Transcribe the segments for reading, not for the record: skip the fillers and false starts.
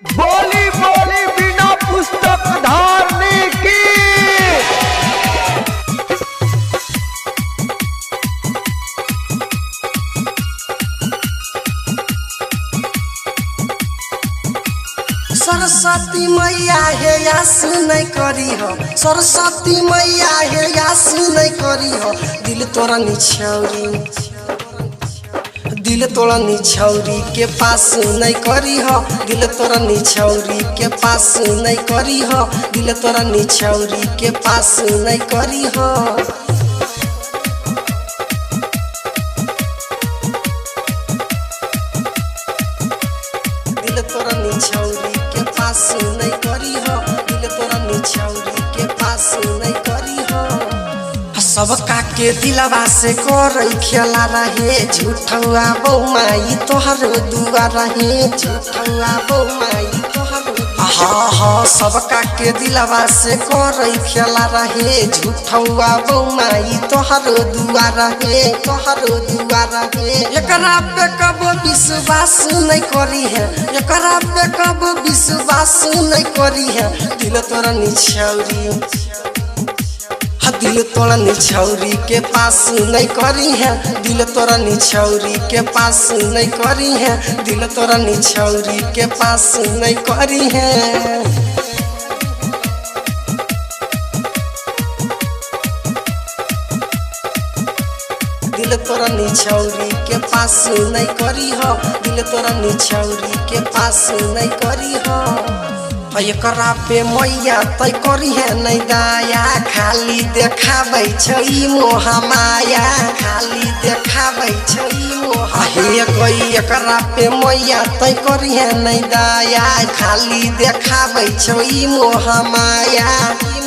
बोली बोली बिना पुस्तक धारने की। सरस्वती मैया हे यास नहीं करी हो, सरस्वती मैया हे यास नहीं करी हो। दिल तोरा निछौरी, दिल तोरा निछौरी के पास नहीं करी हो, दिल तोरा निछौरी के पास नहीं करी हो, दिल तोरा निछौरी के पास नहीं करी हो। दिल तोरा निछौरी के पास नहीं करी हो, दिल तोरा निछौरी के पास नहीं करी हो। सबका के दिलवा से करई खेला रहे, झूठौआ बौमाई तोहर दुआ रहे, झूठौआ बौमाई तोहर। हाँ हाँ सबका के दिलवा से करई खेला रहे, झूठौआ बौमाई तोहर दुआ रहे, तोहर दुआ रहे। एकरा पे कबो विश्वास नहीं करी है, एकरा पे कबो विश्वास नहीं करी है। दिल तोरा निछौरी, दिल तोरा निछौरी के पास नहीं करी है, दिल तोरा निछौरी के पास नहीं करी है, दिल तोरा निछौरी के पास नहीं करी है। दिल तोरा निछौरी के पास नहीं करी हो, दिल तोरा निछौरी के पास नहीं करी हो। एकरा पे मैया तय करी है नहीं दया, खाली देखाबै छै मोह माया, खाली देखाबै छै मोह। हे कोई एकरा पे मैया तय करी है नहीं दया, खाली देखाबै छै मोह माया,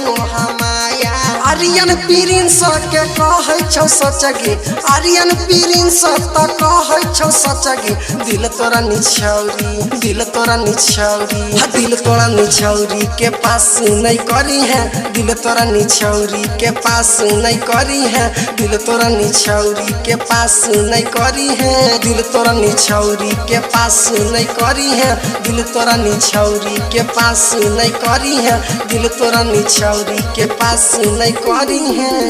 मोह माया। आर्यन प्रिंस के कहै छौ सच गे, आर्यन प्रिंस त कहै छौ सच गे। दिल तोरा निछौरी, दिल तोरा निछौरी, दिल तोरा निछौरी के पास नहीं करी है, दिल तोरा निछौरी के पास नहीं करी है, दिल तोरा निछौरी के पास नहीं करी है, दिल तोरा निछौरी के पास नहीं करी है, दिल तोरा निछौरी के पास नहीं करी है, दिल तोरा निछौरी के पास नहीं करी है।